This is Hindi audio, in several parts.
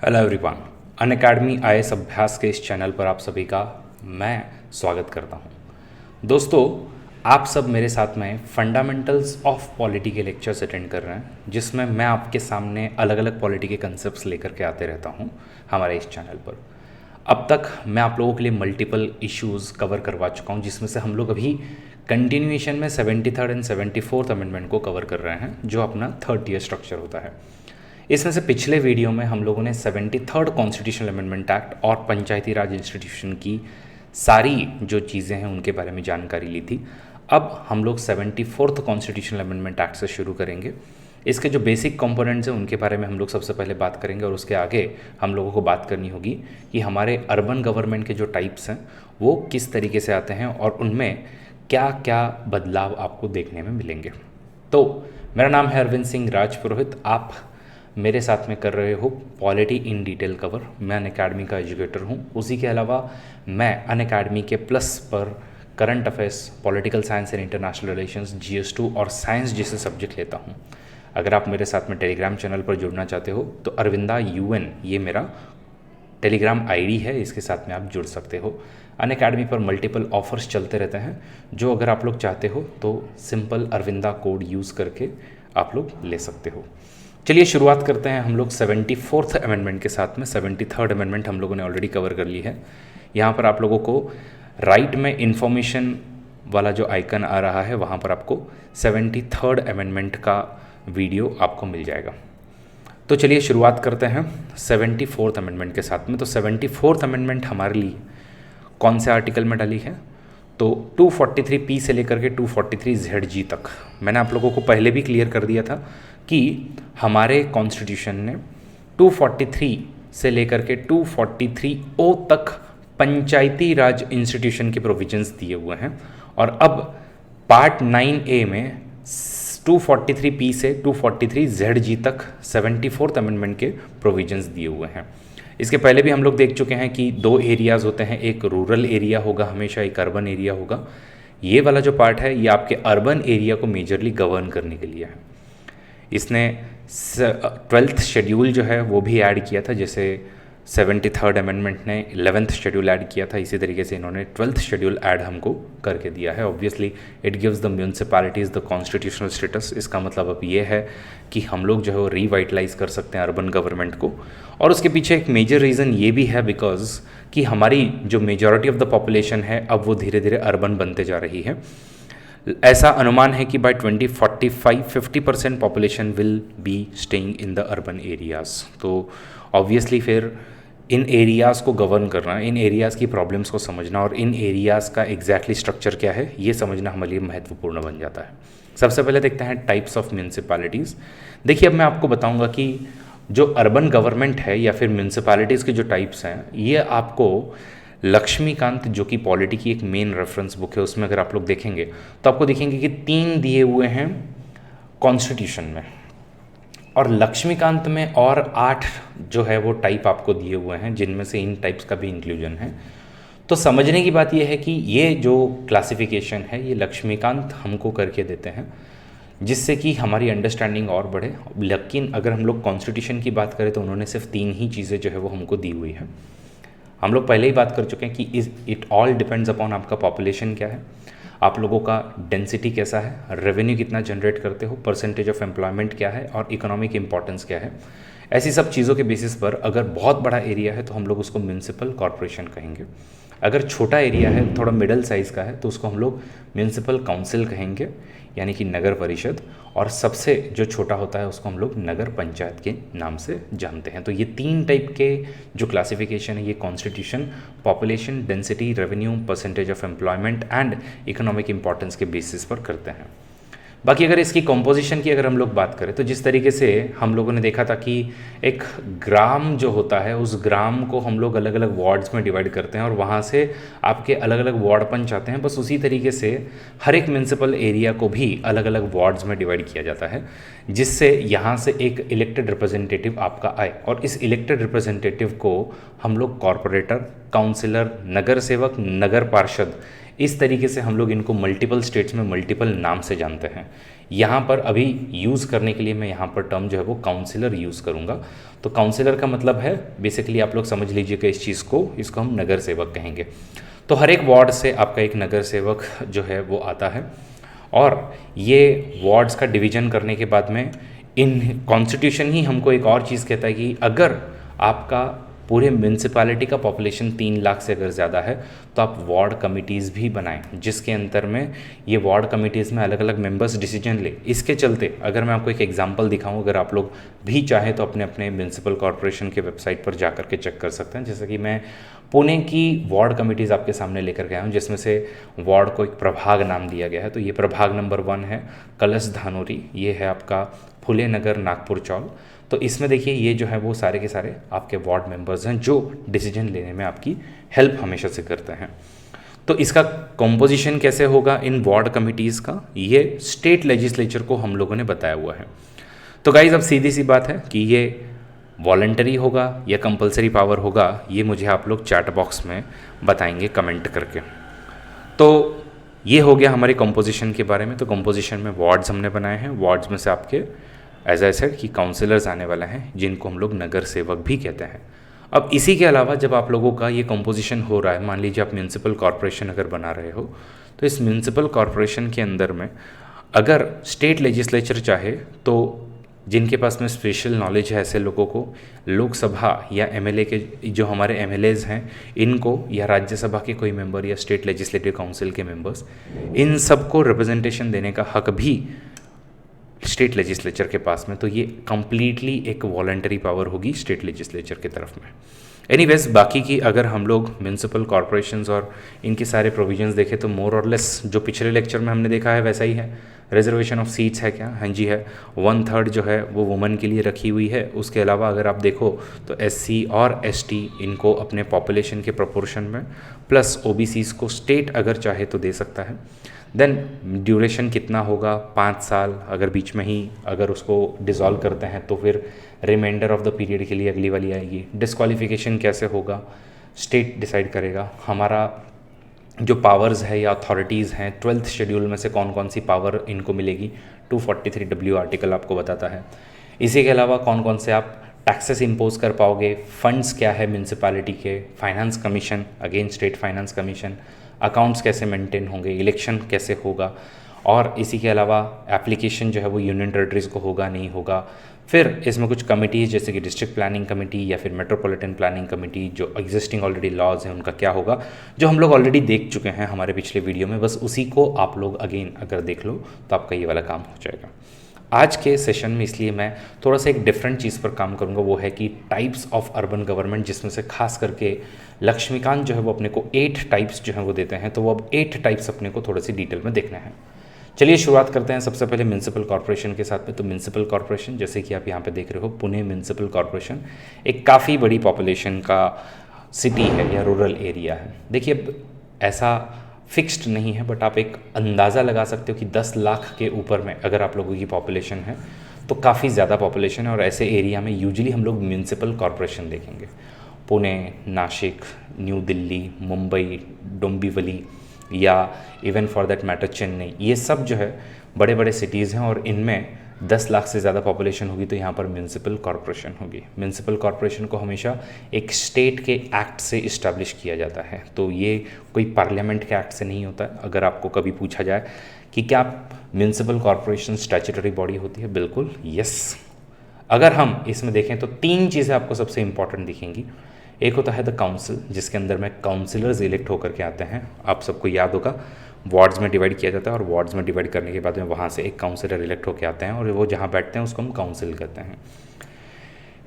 हेलो एवरीवन, अनअकैडमी आईएएस अभ्यास के इस चैनल पर आप सभी का मैं स्वागत करता हूं। दोस्तों, आप सब मेरे साथ में फंडामेंटल्स ऑफ पॉलिटी के लेक्चर्स अटेंड कर रहे हैं, जिसमें मैं आपके सामने अलग अलग पॉलिटी के कंसेप्ट्स लेकर के आते रहता हूं हमारे इस चैनल पर। अब तक मैं आप लोगों के लिए मल्टीपल इश्यूज़ कवर करवा चुका हूं, जिसमें से हम लोग अभी कंटिन्यूएशन में 73rd एंड 74th अमेंडमेंट को कवर कर रहे हैं, जो अपना 3rd ईयर स्ट्रक्चर होता है। इसमें से पिछले वीडियो में हम लोगों ने 73rd कॉन्स्टिट्यूशनल अमेंडमेंट एक्ट और पंचायती राज इंस्टीट्यूशन की सारी जो चीज़ें हैं उनके बारे में जानकारी ली थी। अब हम लोग 74th कॉन्स्टिट्यूशनल अमेंडमेंट एक्ट से शुरू करेंगे। इसके जो बेसिक कंपोनेंट्स हैं उनके बारे में हम लोग सबसे पहले बात करेंगे, और उसके आगे हम लोगों को बात करनी होगी कि हमारे अर्बन गवर्नमेंट के जो टाइप्स हैं वो किस तरीके से आते हैं और उनमें क्या क्या बदलाव आपको देखने में मिलेंगे। तो मेरा नाम है अरविंद सिंह राजपुरोहित। आप मेरे साथ में कर रहे हो पॉलिटी इन डिटेल कवर। मैं अनअकैडमी का एजुकेटर हूँ। उसी के अलावा मैं अनअकैडमी के प्लस पर current affairs, political science and international relations, GS2 और साइंस जैसे सब्जेक्ट लेता हूँ। अगर आप मेरे साथ में टेलीग्राम चैनल पर जुड़ना चाहते हो तो अरविंदा UN ये मेरा टेलीग्राम ID है, इसके साथ में आप जुड़ सकते हो। अनअकैडमी पर मल्टीपल ऑफर्स चलते रहते हैं, जो अगर आप लोग चाहते हो तो सिंपल अरविंदा कोड यूज़ करके आप लोग ले सकते हो। चलिए शुरुआत करते हैं हम लोग 74th अमेंडमेंट के साथ में। 73rd अमेंडमेंट हम लोगों ने ऑलरेडी कवर कर ली है। यहाँ पर आप लोगों को राइट में इंफॉर्मेशन वाला जो आइकन आ रहा है वहाँ पर आपको 73rd अमेंडमेंट का वीडियो आपको मिल जाएगा। तो चलिए शुरुआत करते हैं 74th अमेंडमेंट के साथ में। तो 74th अमेंडमेंट हमारे लिए कौन से आर्टिकल में डाली है? तो 243P से लेकर के 243ZG तक मैंने आप लोगों को पहले भी क्लियर कर दिया था कि हमारे कॉन्स्टिट्यूशन ने 243 से लेकर के 243O तक पंचायती राज इंस्टीट्यूशन के प्रोविजंस दिए हुए हैं, और अब पार्ट 9A में 243P से 243ZG तक 74th अमेंडमेंट के प्रोविजंस दिए हुए हैं। इसके पहले भी हम लोग देख चुके हैं कि दो एरियाज़ होते हैं, एक रूरल एरिया होगा हमेशा, एक अर्बन एरिया होगा। ये वाला जो पार्ट है ये आपके अर्बन एरिया को मेजरली गवर्न करने के लिए है। इसने 12th शेड्यूल जो है वो भी ऐड किया था, जैसे 73rd अमेंडमेंट ने 11th शेड्यूल ऐड किया था, इसी तरीके से इन्होंने 12th शेड्यूल ऐड हमको करके दिया है। Obviously it gives the municipalities the constitutional status. इसका मतलब अब ये है कि हम लोग जो है वो रिवाइटलाइज कर सकते हैं अर्बन गवर्नमेंट को। और उसके पीछे एक मेजर रीज़न ये भी है बिकॉज कि हमारी जो मेजॉरिटी ऑफ द पॉपुलेशन है अब वो धीरे धीरे अर्बन बनते जा रही है। ऐसा अनुमान है कि by 2045 50% population will be staying in the urban areas. तो ऑब्वियसली फिर इन एरियाज़ को गवर्न करना, इन एरियाज़ की प्रॉब्लम्स को समझना और इन एरियाज़ का एग्जैक्टली स्ट्रक्चर क्या है ये समझना हमारे लिए महत्वपूर्ण बन जाता है। सबसे पहले देखते हैं टाइप्स ऑफ म्यूनसिपैलिटीज़। देखिए, अब मैं आपको बताऊंगा कि जो अर्बन गवर्नमेंट है या फिर म्यूनसिपैलिटीज़ के जो टाइप्स हैं, ये आपको लक्ष्मीकांत जो कि पॉलिटी की एक मेन रेफरेंस बुक है उसमें अगर आप लोग देखेंगे तो आपको देखेंगे कि 3 दिए हुए हैं कॉन्स्टिट्यूशन में, और लक्ष्मीकांत में और 8 जो है वो टाइप आपको दिए हुए हैं, जिनमें से इन टाइप्स का भी इंक्लूजन है। तो समझने की बात यह है कि ये जो क्लासिफिकेशन है ये लक्ष्मीकांत हमको करके देते हैं, जिससे कि हमारी अंडरस्टैंडिंग और बढ़े। लेकिन अगर हम लोग कॉन्स्टिट्यूशन की बात करें तो उन्होंने सिर्फ 3 ही चीज़ें जो है वो हमको दी हुई है। हम लोग पहले ही बात कर चुके हैं कि इट ऑल डिपेंड्स अपॉन आपका पॉपुलेशन क्या है, आप लोगों का डेंसिटी कैसा है, रेवेन्यू कितना जनरेट करते हो, परसेंटेज ऑफ एम्प्लॉयमेंट क्या है और इकोनॉमिक इंपॉर्टेंस क्या है। ऐसी सब चीज़ों के बेसिस पर अगर बहुत बड़ा एरिया है तो हम लोग उसको म्यूनसिपल कॉरपोरेशन कहेंगे। अगर छोटा एरिया है, थोड़ा मिडल साइज़ का है, तो उसको हम लोग म्यूनसिपल काउंसिल कहेंगे, यानी कि नगर परिषद। और सबसे जो छोटा होता है उसको हम लोग नगर पंचायत के नाम से जानते हैं। तो ये 3 टाइप के जो क्लासिफिकेशन है ये constitution population, density, revenue, percentage of employment and economic importance के बेसिस पर करते हैं। बाकी अगर इसकी कॉम्पोजिशन की अगर हम लोग बात करें तो जिस तरीके से हम लोगों ने देखा था कि एक ग्राम जो होता है उस ग्राम को हम लोग अलग अलग वार्ड्स में डिवाइड करते हैं और वहाँ से आपके अलग अलग वार्ड पंच आते हैं, बस उसी तरीके से हर एक म्यूनसिपल एरिया को भी अलग अलग वार्ड्स में डिवाइड किया जाता है, जिससे यहाँ से एक इलेक्टेड रिप्रेजेंटेटिव आपका आए। और इस इलेक्टेड रिप्रेजेंटेटिव को हम लोग कॉरपोरेटर, काउंसिलर, नगर सेवक, नगर पार्षद, इस तरीके से हम लोग इनको मल्टीपल स्टेट्स में मल्टीपल नाम से जानते हैं। यहाँ पर अभी यूज़ करने के लिए मैं यहाँ पर टर्म जो है वो काउंसिलर यूज़ करूँगा। तो काउंसिलर का मतलब है बेसिकली आप लोग समझ लीजिएगा इस चीज़ को, इसको हम नगर सेवक कहेंगे। तो हर एक वार्ड से आपका एक नगर सेवक जो है वो आता है, और ये वार्ड्स का डिवीज़न करने के बाद में इन कॉन्स्टिट्यूशन ही हमको एक और चीज़ कहता है कि अगर आपका पूरे म्यूनसिपैलिटी का पॉपुलेशन 3 लाख से अगर ज़्यादा है तो आप वार्ड कमिटीज़ भी बनाएं, जिसके अंदर में ये वार्ड कमिटीज़ में अलग अलग मेंबर्स डिसीजन ले। इसके चलते अगर मैं आपको एक एग्जांपल दिखाऊं, अगर आप लोग भी चाहें तो अपने अपने म्यूनसिपल कॉरपोरेशन के वेबसाइट पर जा करके चेक कर सकते हैं। जैसे कि मैं पुणे की वार्ड कमिटीज़ आपके सामने लेकर गया हूँ, जिसमें से वार्ड को एक प्रभाग नाम दिया गया है। तो ये प्रभाग नंबर 1 है कलश धानोरी, ये है आपका फुले नगर नागपुर चौल। तो इसमें देखिए ये जो है वो सारे के सारे आपके वार्ड मेंबर्स हैं जो डिसीजन लेने में आपकी हेल्प हमेशा से करते हैं। तो इसका कॉम्पोजिशन कैसे होगा इन वार्ड कमिटीज़ का, ये स्टेट लेजिस्लेचर को हम लोगों ने बताया हुआ है। तो गाइज अब सीधी सी बात है कि ये वॉलंटरी होगा या कंपलसरी पावर होगा, ये मुझे आप लोग चैट बॉक्स में बताएंगे कमेंट करके। तो ये हो गया हमारे कंपोजिशन के बारे में। तो कंपोजिशन में वार्ड्स हमने बनाए हैं, वार्ड्स में से आपके एज आई सेड कि काउंसिलर्स आने वाले हैं जिनको हम लोग नगर सेवक भी कहते हैं। अब इसी के अलावा जब आप लोगों का ये कंपोजिशन हो रहा है, मान लीजिए आप म्यूनसिपल कॉरपोरेशन अगर बना रहे हो, तो इस म्यूनसिपल कॉरपोरेशन के अंदर में अगर स्टेट लेजिस्लेचर चाहे तो जिनके पास में स्पेशल नॉलेज है ऐसे लोगों को लोकसभा या एमएलए के जो हमारे एमएलएज हैं इनको, या राज्यसभा के कोई मेंबर या स्टेट लेजिस्लेटिव काउंसिल के मेंबर्स, इन सबको रिप्रेजेंटेशन देने का हक भी स्टेट लेजिस्लेचर के पास में। तो ये कम्प्लीटली एक वॉलंटरी पावर होगी स्टेट लेजिस्लेचर की तरफ में। एनीवेज बाकी की अगर हम लोग म्यूनसिपल कॉरपोरेशंस और इनके सारे प्रोविजंस देखें तो मोर और लेस जो पिछले लेक्चर में हमने देखा है वैसा ही है। रिजर्वेशन ऑफ सीट्स है क्या? हाँ जी है। 1/3 जो है वो वुमेन के लिए रखी हुई है। उसके अलावा अगर आप देखो तो एससी और एसटी इनको अपने पॉपुलेशन के प्रोपोर्शन में, प्लस ओबीसीज को स्टेट अगर चाहे तो दे सकता है। देन ड्यूरेशन कितना होगा? 5 साल। अगर बीच में ही अगर उसको डिसॉल्व करते हैं तो फिर रिमाइंडर ऑफ द पीरियड के लिए अगली वाली आएगी। डिस्क्वालिफिकेशन कैसे होगा? स्टेट डिसाइड करेगा। हमारा जो पावर्स है या अथॉरिटीज़ हैं 12th शेड्यूल में से कौन कौन सी पावर इनको मिलेगी, 243W आर्टिकल आपको बताता है। इसी के अलावा कौन कौन से आप टैक्सेस इम्पोज कर पाओगे, फंड्स क्या है म्यूनसिपैलिटी के, finance commission, again state finance commission, accounts कैसे मेंटेन होंगे, इलेक्शन कैसे होगा, और इसी के अलावा एप्लीकेशन जो है वो यूनियन टेरिटरीज़ को होगा नहीं होगा। फिर इसमें कुछ कमिटीज़ जैसे कि डिस्ट्रिक्ट प्लानिंग कमेटी या फिर मेट्रोपॉलिटन प्लानिंग कमेटी, जो एग्जिस्टिंग ऑलरेडी लॉज हैं उनका क्या होगा, जो हम लोग ऑलरेडी देख चुके हैं हमारे पिछले वीडियो में। बस उसी को आप लोग अगेन अगर देख लो तो आपका ये वाला काम हो जाएगा। आज के सेशन में इसलिए मैं थोड़ा सा एक डिफरेंट चीज़ पर काम करूंगा, वो है कि टाइप्स ऑफ अर्बन गवर्नमेंट, जिसमें से खास करके लक्ष्मीकांत जो है वो अपने को 8 टाइप्स जो है वो देते हैं। तो वो अब 8 टाइप्स अपने को थोड़ी सी डिटेल में देखना है। चलिए शुरुआत करते हैं सबसे पहले म्यूनसिपल कॉरपोरेशन के साथ में। तो म्यूनसिपल कॉरपोरेशन जैसे कि आप यहाँ पे देख रहे हो, पुणे म्यूनसिपल कॉरपोरेशन एक काफ़ी बड़ी पॉपुलेशन का सिटी है या रूरल एरिया है। देखिए ऐसा फिक्स्ड नहीं है, बट आप एक अंदाज़ा लगा सकते हो कि 10 लाख के ऊपर में अगर आप लोगों की पॉपुलेशन है तो काफ़ी ज़्यादा पॉपुलेशन है। और ऐसे एरिया में यूजुअली हम लोग म्यूनसिपल कॉरपोरेशन देखेंगे। पुणे, नासिक, न्यू दिल्ली, मुंबई, डोंबिवली या even for that matter Chennai, ये सब जो है बड़े बड़े सिटीज़ हैं और इनमें 10 लाख से ज़्यादा पॉपुलेशन होगी तो यहाँ पर म्यूनसिपल कॉरपोरेशन होगी। म्यूनसिपल कॉरपोरेशन को हमेशा एक स्टेट के एक्ट से इस्टेब्लिश किया जाता है, तो ये कोई पार्लियामेंट के एक्ट से नहीं होता है। अगर आपको कभी पूछा जाए कि क्या म्यूनसिपल कॉरपोरेशन स्टैट्यूटरी बॉडी होती है, बिल्कुल यस। अगर हम इसमें देखें तो 3 चीज़ें आपको सबसे इंपॉर्टेंट दिखेंगी। एक होता है द काउंसिल, जिसके अंदर में काउंसिलर्स इलेक्ट होकर के आते हैं। आप सबको याद होगा वार्ड्स में डिवाइड किया जाता है और वार्ड्स में डिवाइड करने के बाद में वहाँ से एक काउंसिलर इलेक्ट होकर आते हैं और वो जहाँ बैठते हैं उसको हम काउंसिल कहते हैं।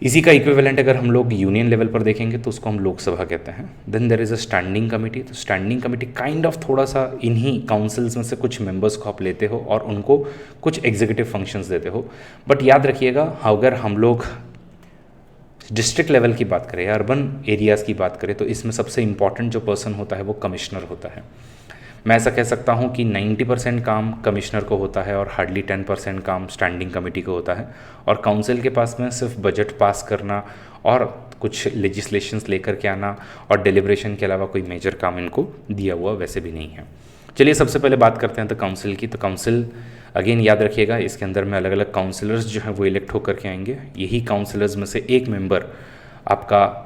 इसी का इक्विवेलेंट अगर हम लोग यूनियन लेवल पर देखेंगे तो उसको हम लोकसभा कहते हैं। Then there is a standing committee. तो स्टैंडिंग कमेटी काइंड ऑफ थोड़ा सा इन्हीं काउंसिल्स में से कुछ मेंबर्स को आप लेते हो और उनको कुछ एग्जीक्यूटिव फंक्शंस देते हो। बट याद रखिएगा अगर हम लोग डिस्ट्रिक्ट लेवल की बात करें या अर्बन एरियाज़ की बात करें तो इसमें सबसे इंपॉर्टेंट जो पर्सन होता है वो कमिश्नर होता है। मैं ऐसा कह सकता हूँ कि 90% काम कमिश्नर को होता है और हार्डली 10% काम स्टैंडिंग कमेटी को होता है। और काउंसिल के पास में सिर्फ बजट पास करना और कुछ लेजिस्लेशंस लेकर के आना और डिलिब्रेशन के अलावा कोई मेजर काम इनको दिया हुआ वैसे भी नहीं है। चलिए सबसे पहले बात करते हैं तो काउंसिल की। तो काउंसिल अगेन याद रखिएगा, इसके अंदर में अलग अलग काउंसिलर्स जो हैं वो इलेक्ट होकर के आएंगे। यही काउंसिलर्स में से एक मेंबर आपका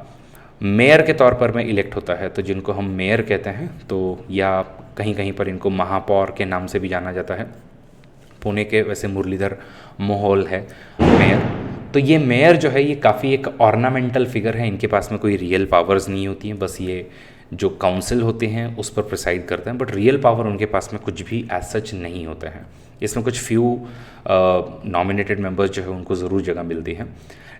मेयर के तौर पर में इलेक्ट होता है, तो जिनको हम मेयर कहते हैं, तो या कहीं कहीं पर इनको महापौर के नाम से भी जाना जाता है। पुणे के वैसे मुरलीधर मोहोल है मेयर। तो ये मेयर जो है ये काफ़ी एक ऑर्नामेंटल फिगर है, इनके पास में कोई रियल पावर्स नहीं होती हैं, बस ये जो काउंसिल होते हैं उस पर प्रिसाइड करते हैं, बट रियल पावर उनके पास में कुछ भी एज सच नहीं होते हैं। इसमें कुछ फ्यू नॉमिनेटेड मेंबर्स जो है उनको ज़रूर जगह मिलती है।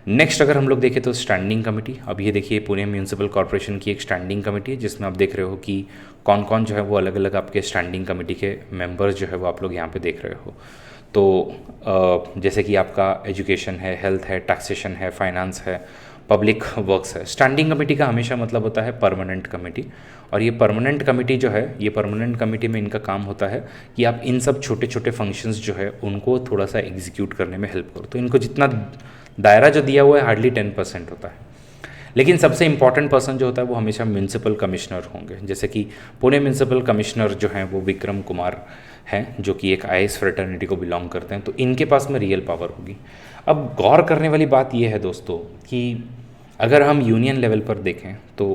नेक्स्ट अगर हम लोग देखें तो स्टैंडिंग कमेटी। अब ये देखिए पुणे म्यूनसिपल कॉर्पोरेशन की एक स्टैंडिंग कमेटी है, जिसमें आप देख रहे हो कि कौन कौन जो है वो अलग अलग आपके स्टैंडिंग कमेटी के मेंबर्स जो है वो आप लोग यहाँ पे देख रहे हो। तो जैसे कि आपका एजुकेशन है, हेल्थ है, टैक्सेशन है, फाइनेंस है, पब्लिक वर्क्स है। स्टैंडिंग कमेटी का हमेशा मतलब होता है परमानेंट कमेटी, और ये परमानेंट कमेटी जो है, ये परमानेंट कमेटी में इनका काम होता है कि आप इन सब छोटे छोटे फंक्शंस जो है उनको थोड़ा सा एग्जीक्यूट करने में हेल्प करो। तो इनको जितना दायरा जो दिया हुआ है हार्डली 10% होता है। लेकिन सबसे इंपॉर्टेंट पर्सन जो होता है वो हमेशा म्यूनसिपल कमिश्नर होंगे। जैसे कि पुणे म्यूनसिपल कमिश्नर जो हैं वो विक्रम कुमार हैं, जो कि एक आईएएस फ्रेटर्निटी को बिलोंग करते हैं, तो इनके पास में रियल पावर होगी। अब गौर करने वाली बात यह है दोस्तों कि अगर हम यूनियन लेवल पर देखें तो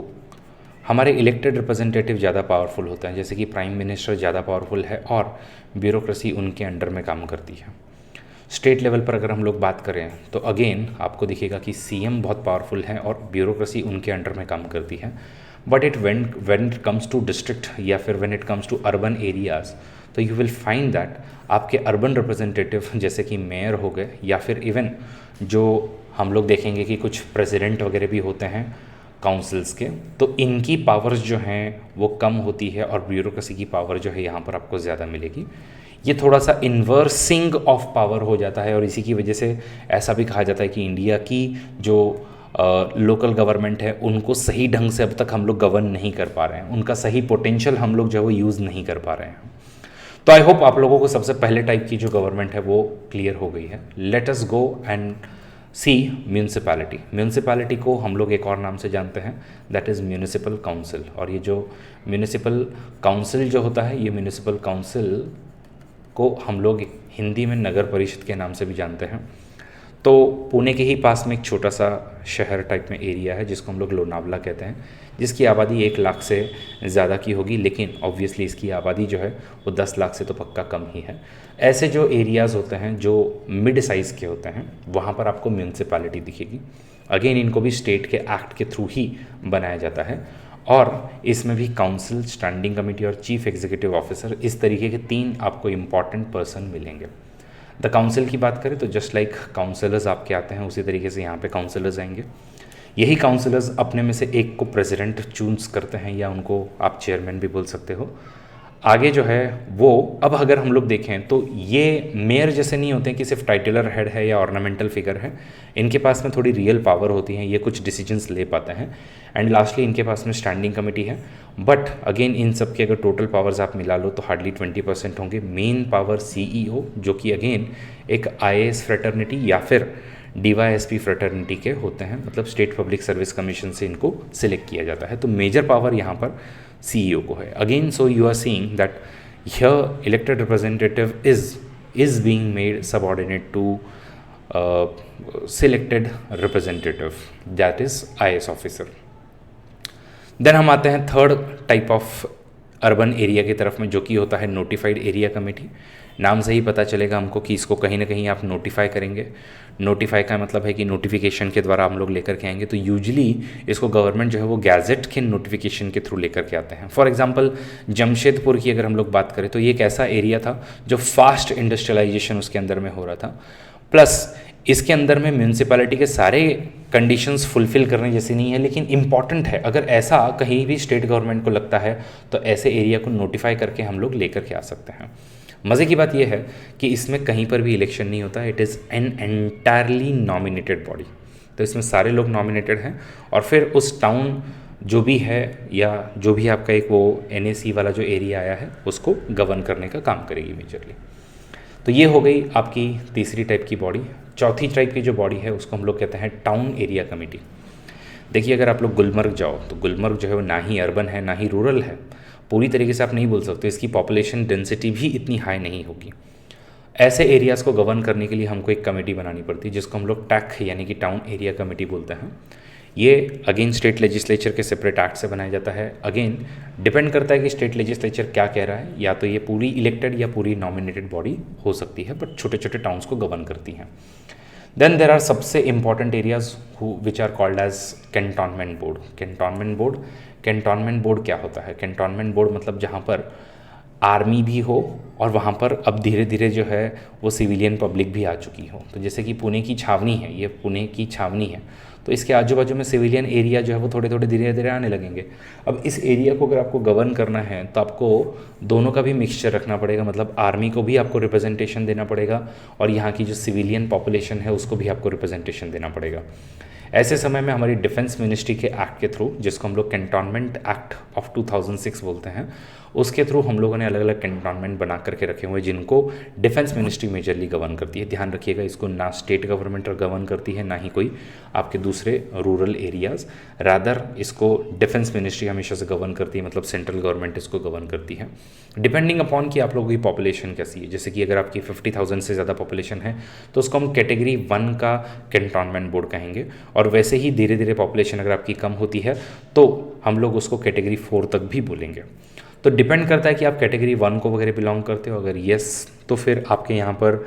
हमारे इलेक्टेड रिप्रेजेंटेटिव ज़्यादा पावरफुल होते हैं, जैसे कि प्राइम मिनिस्टर ज़्यादा पावरफुल है और ब्यूरोक्रेसी उनके अंडर में काम करती है। स्टेट लेवल पर अगर हम लोग बात करें तो अगेन आपको दिखेगा कि सीएम बहुत पावरफुल है और ब्यूरोक्रेसी उनके अंडर में काम करती है। But when it comes to district या फिर when it comes to urban areas, तो यू विल फाइंड दैट आपके अर्बन रिप्रेजेंटेटिव जैसे कि मेयर हो गए, या फिर इवन जो हम लोग देखेंगे कि कुछ प्रेसिडेंट वगैरह भी होते हैं काउंसिल्स के, तो इनकी पावर्स जो हैं वो कम होती है और ब्यूरोक्रेसी की पावर जो है यहाँ पर आपको ज़्यादा मिलेगी। ये थोड़ा सा इन्वर्सिंग ऑफ पावर हो जाता है, और इसी की वजह से ऐसा भी कहा जाता है कि इंडिया की जो लोकल गवर्नमेंट है उनको सही ढंग से अब तक हम लोग गवर्न नहीं कर पा रहे हैं, उनका सही पोटेंशियल हम लोग जो है वो यूज़ नहीं कर पा रहे हैं। तो आई होप आप लोगों को सबसे पहले टाइप की जो गवर्नमेंट है वो क्लियर हो गई है। Let us go and see municipality. Municipality को हम लोग एक और नाम से जानते हैं, दैट इज़ म्यूनिसिपल काउंसिल। और ये जो म्यूनिसिपल काउंसिल जो होता है, ये म्यूनिसिपल काउंसिल को हम लोग हिंदी में नगर परिषद के नाम से भी जानते हैं। तो पुणे के ही पास में एक छोटा सा शहर टाइप में एरिया है जिसको हम लोग लोनावला कहते हैं, जिसकी आबादी 1 लाख से ज़्यादा की होगी, लेकिन ऑब्वियसली इसकी आबादी जो है वो 10 लाख से तो पक्का कम ही है। ऐसे जो एरियाज़ होते हैं जो मिड साइज़ के होते हैं वहाँ पर आपको म्यूनसिपैलिटी दिखेगी। अगेन इनको भी स्टेट के एक्ट के थ्रू ही बनाया जाता है, और इसमें भी काउंसिल, स्टैंडिंग कमेटी और चीफ एग्जीक्यूटिव ऑफिसर, इस तरीके के 3 आपको इम्पॉर्टेंट पर्सन मिलेंगे। द काउंसिल की बात करें तो जस्ट लाइक काउंसिलर्स आपके आते हैं उसी तरीके से यहाँ पे काउंसिलर्स आएंगे। यही काउंसिलर्स अपने में से एक को प्रेसिडेंट चूज करते हैं, या उनको आप चेयरमैन भी बोल सकते हो। आगे जो है वो, अब अगर हम लोग देखें तो ये मेयर जैसे नहीं होते हैं कि सिर्फ टाइटलर हेड है या ऑर्नामेंटल फिगर है, इनके पास में थोड़ी रियल पावर होती है, ये कुछ डिसीजंस ले पाते हैं। एंड लास्टली इनके पास में स्टैंडिंग कमेटी है, बट अगेन इन सब के अगर टोटल पावर्स आप मिला लो तो हार्डली 20% होंगे। मेन पावर सीईओ, जो कि अगेन एक आईएएस फ्रेटर्निटी या फिर डीवाईएसपी फ्रेटर्निटी के होते हैं, मतलब स्टेट पब्लिक सर्विस कमीशन से इनको सिलेक्ट किया जाता है। तो मेजर पावर यहाँ पर सीईओ को है। Again so you are seeing that here elected representative is being made subordinate to selected representative, that is IAS officer. Then हम आते हैं third type of urban area की तरफ में, जो कि होता है नोटिफाइड एरिया कमेटी। नाम से ही पता चलेगा हमको कि इसको कहीं ना कहीं आप नोटिफाई करेंगे। नोटिफाई का मतलब है कि नोटिफिकेशन के द्वारा हम लोग लेकर के आएंगे। तो यूजली इसको गवर्नमेंट जो है वो गैजेट के नोटिफिकेशन के थ्रू लेकर के आते हैं। फॉर एग्जांपल जमशेदपुर की अगर हम लोग बात करें तो ये एक ऐसा एरिया था जो फास्ट इंडस्ट्रियलाइजेशन उसके अंदर में हो रहा था, प्लस इसके अंदर में म्यूनसिपैलिटी के सारे कंडीशंस फुलफिल करने जैसी नहीं है, लेकिन इंपॉर्टेंट है। अगर ऐसा कहीं भी स्टेट गवर्नमेंट को लगता है तो ऐसे एरिया को नोटिफाई करके हम लोग लेकर के आ सकते हैं। मज़े की बात यह है कि इसमें कहीं पर भी इलेक्शन नहीं होता, it is an entirely nominated body. तो इसमें सारे लोग नॉमिनेटेड हैं, और फिर उस टाउन जो भी है या जो भी आपका एक वो NAC वाला जो एरिया आया है उसको गवर्न करने का काम करेगी मेजरली। तो ये हो गई आपकी तीसरी टाइप की बॉडी। चौथी टाइप की जो बॉडी है उसको हम लोग कहते हैं टाउन एरिया कमेटी। देखिए अगर आप लोग गुलमर्ग जाओ तो गुलमर्ग जो है वो ना ही अर्बन है ना ही रूरल है, पूरी तरीके से आप नहीं बोल सकते, इसकी पॉपुलेशन डेंसिटी भी इतनी हाई नहीं होगी। ऐसे एरियाज़ को गवर्न करने के लिए हमको एक कमेटी बनानी पड़ती है जिसको हम लोग टैक यानी कि टाउन एरिया कमेटी बोलते हैं। ये अगेन स्टेट लेजिस्लेचर के सेपरेट एक्ट से बनाया जाता है। अगेन डिपेंड करता है कि स्टेट लेजिस्लेचर क्या कह रहा है, या तो ये पूरी इलेक्टेड या पूरी नॉमिनेटेड बॉडी हो सकती है, बट छोटे छोटे टाउन्स को गवर्न करती हैं। देन देर आर सबसे important areas which are called as cantonment board. Cantonment board क्या होता है? कैंटोनमेंट बोर्ड मतलब जहाँ पर आर्मी भी हो और वहाँ पर अब धीरे धीरे जो है वो सिविलियन पब्लिक भी आ चुकी हो। तो जैसे कि पुणे की छावनी है, ये पुणे की छावनी है, तो इसके आजू बाजू में सिविलियन एरिया जो है वो थोड़े थोड़े धीरे धीरे आने लगेंगे। अब इस एरिया को अगर आपको गवर्न करना है तो आपको दोनों का भी मिक्सचर रखना पड़ेगा, मतलब आर्मी को भी आपको रिप्रेजेंटेशन देना पड़ेगा और यहाँ की जो सिविलियन पॉपुलेशन है उसको भी आपको रिप्रेजेंटेशन देना पड़ेगा। ऐसे समय में हमारी डिफेंस मिनिस्ट्री के एक्ट के थ्रू, जिसको हम लोग कैंटोनमेंट एक्ट ऑफ 2006 बोलते हैं, उसके थ्रू हम लोगों ने अलग अलग कैंटोनमेंट बना करके रखे हुए जिनको डिफेंस मिनिस्ट्री मेजरली गवर्न करती है। ध्यान रखिएगा, इसको ना स्टेट गवर्नमेंट गवर्न करती है ना ही कोई आपके दूसरे रूरल एरियाज़, रादर इसको डिफेंस मिनिस्ट्री हमेशा से गवर्न करती है, मतलब सेंट्रल गवर्नमेंट इसको गवर्न करती है डिपेंडिंग अपॉन कि आप लोगों की पॉपुलेशन कैसी है। जैसे कि अगर आपकी 50,000 से ज़्यादा पॉपुलेशन है तो उसको हम कैटेगरी 1 का कैंटोनमेंट बोर्ड कहेंगे, और वैसे ही धीरे धीरे पॉपुलेशन अगर आपकी कम होती है तो हम लोग उसको कैटेगरी 4 तक भी बोलेंगे। तो डिपेंड करता है कि आप कैटेगरी 1 को वगैरह बिलोंग करते हो। अगर येस तो फिर आपके यहाँ पर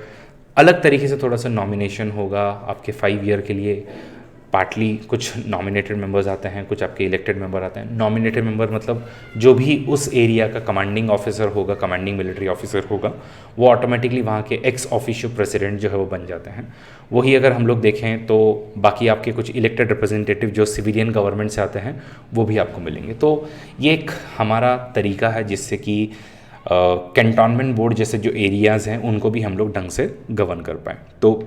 अलग तरीके से थोड़ा सा नॉमिनेशन होगा आपके 5 ईयर के लिए। पार्टली कुछ नॉमिनेटेड मेंबर्स आते हैं, कुछ आपके इलेक्टेड मेंबर आते हैं। नॉमिनेटेड मेंबर मतलब जो भी उस एरिया का कमांडिंग ऑफिसर होगा, कमांडिंग मिलिट्री ऑफिसर होगा, वो ऑटोमेटिकली वहाँ के एक्स ऑफिशियो प्रेसिडेंट जो है वो बन जाते हैं। वही अगर हम लोग देखें तो बाकी आपके कुछ इलेक्टेड रिप्रेजेंटेटिव जो सिविलियन गवर्नमेंट से आते हैं वो भी आपको मिलेंगे। तो ये एक हमारा तरीका है जिससे कि कैंटोनमेंट बोर्ड जैसे जो एरियाज़ हैं उनको भी हम लोग ढंग से गवर्न कर पाएँ। तो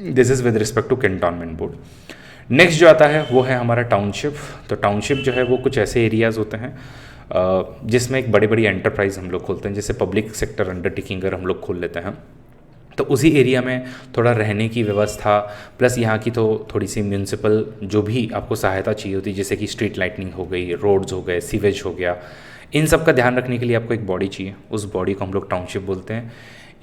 this is with respect to cantonment board. Next जो आता है वो है हमारा टाउनशिप। तो टाउनशिप जो है वो कुछ ऐसे एरियाज़ होते हैं जिसमें एक बड़ी बड़ी एंटरप्राइज हम लोग खोलते हैं, जैसे पब्लिक सेक्टर अंडरटेकिंग अगर हम लोग खोल लेते हैं तो उसी एरिया में थोड़ा रहने की व्यवस्था प्लस यहाँ की तो थोड़ी सी म्यूनसिपल जो भी आपको सहायता चाहिए होती है, जैसे कि स्ट्रीट लाइटनिंग हो गई, रोड्स हो गए, सीवेज हो गया, इन सब का ध्यान रखने के लिए आपको एक बॉडी चाहिए। उस बॉडी को हम लोग टाउनशिप बोलते हैं।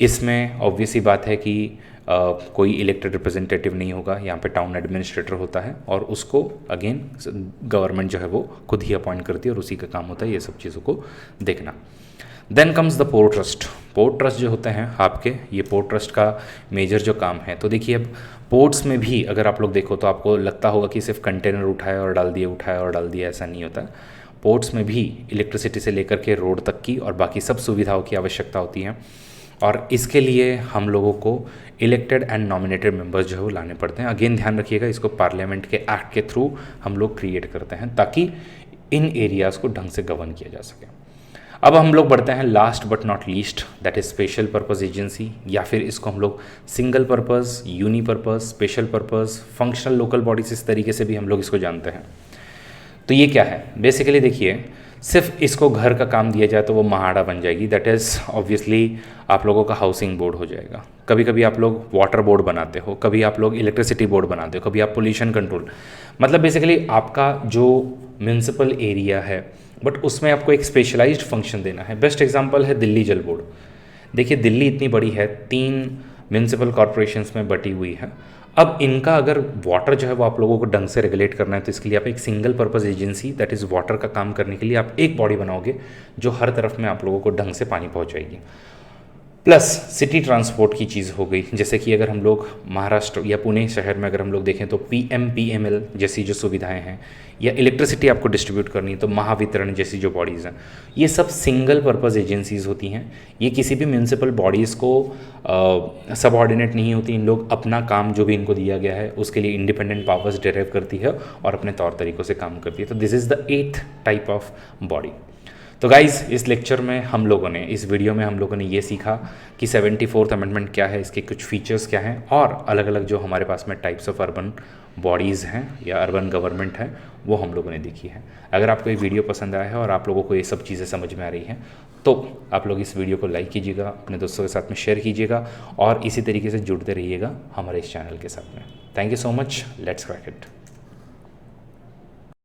इसमें ऑब्वियस ही बात है कि कोई इलेक्टेड रिप्रेजेंटेटिव नहीं होगा, यहाँ पे टाउन एडमिनिस्ट्रेटर होता है और उसको अगेन गवर्नमेंट जो है वो खुद ही अपॉइंट करती है और उसी का काम होता है ये सब चीज़ों को देखना। Then comes the port trust. Port trust जो होते हैं आपके, ये पोर्ट ट्रस्ट का मेजर जो काम है, तो देखिए अब पोर्ट्स में भी अगर आप लोग देखो तो आपको लगता होगा कि सिर्फ कंटेनर उठाए और डाल दिए, ऐसा नहीं होता है। पोर्ट्स में भी इलेक्ट्रिसिटी से लेकर के रोड तक की और बाकी सब सुविधाओं की आवश्यकता होती है, और इसके लिए हम लोगों को इलेक्टेड एंड नॉमिनेटेड मेंबर्स जो है वो लाने पड़ते हैं। अगेन ध्यान रखिएगा, इसको पार्लियामेंट के एक्ट के थ्रू हम लोग क्रिएट करते हैं ताकि इन एरियाज़ को ढंग से गवर्न किया जा सके। अब हम लोग बढ़ते हैं last but not least, that is special purpose agency, या फिर इसको हम लोग single purpose, unipurpose, special purpose, functional local bodies, इस तरीके से भी हम लोग इसको जानते हैं। तो ये क्या है? बेसिकली देखिए, सिर्फ इसको घर का काम दिया जाए तो वो महाड़ा बन जाएगी, दैट इज़ ऑब्वियसली आप लोगों का हाउसिंग बोर्ड हो जाएगा। कभी कभी आप लोग वाटर बोर्ड बनाते हो, कभी आप लोग इलेक्ट्रिसिटी बोर्ड बनाते हो, कभी आप पोल्यूशन कंट्रोल, मतलब बेसिकली आपका जो म्यूनसिपल एरिया है बट उसमें आपको एक स्पेशलाइज्ड फंक्शन देना है। बेस्ट एग्जांपल है दिल्ली जल बोर्ड। देखिए दिल्ली इतनी बड़ी है, 3 म्यूनसिपल कॉरपोरेशंस में बटी हुई है। अब इनका अगर वाटर जो है वो आप लोगों को ढंग से रेगुलेट करना है तो इसके लिए आप एक single purpose agency, that is water का काम करने के लिए आप एक बॉडी बनाओगे जो हर तरफ में आप लोगों को ढंग से पानी पहुंचाएगी। प्लस सिटी ट्रांसपोर्ट की चीज़ हो गई, जैसे कि अगर हम लोग महाराष्ट्र या पुणे शहर में अगर हम लोग देखें तो PMPML जैसी जो सुविधाएं हैं, या इलेक्ट्रिसिटी आपको डिस्ट्रीब्यूट करनी है तो महावितरण जैसी जो बॉडीज़ हैं, ये सब सिंगल पर्पस एजेंसीज़ होती हैं। ये किसी भी म्यूनसिपल बॉडीज़ को सबऑर्डिनेट नहीं होती। इन लोग अपना काम जो भी इनको दिया गया है उसके लिए इंडिपेंडेंट पावर्स डेराइव करती है और अपने तौर तरीक़ों से काम करती है। तो this is the 8th type of body. तो गाइज़, इस लेक्चर में हम लोगों ने, इस वीडियो में हम लोगों ने ये सीखा कि 74th अमेंडमेंट क्या है, इसके कुछ फीचर्स क्या हैं, और अलग अलग जो हमारे पास में टाइप्स ऑफ अर्बन बॉडीज़ हैं या अर्बन गवर्नमेंट है वो हम लोगों ने देखी है। अगर आपको ये वीडियो पसंद आया है और आप लोगों को ये सब चीज़ें समझ में आ रही हैं तो आप लोग इस वीडियो को लाइक कीजिएगा, अपने दोस्तों के साथ में शेयर कीजिएगा और इसी तरीके से जुड़ते रहिएगा हमारे इस चैनल के साथ में। Thank you so much, let's crack it.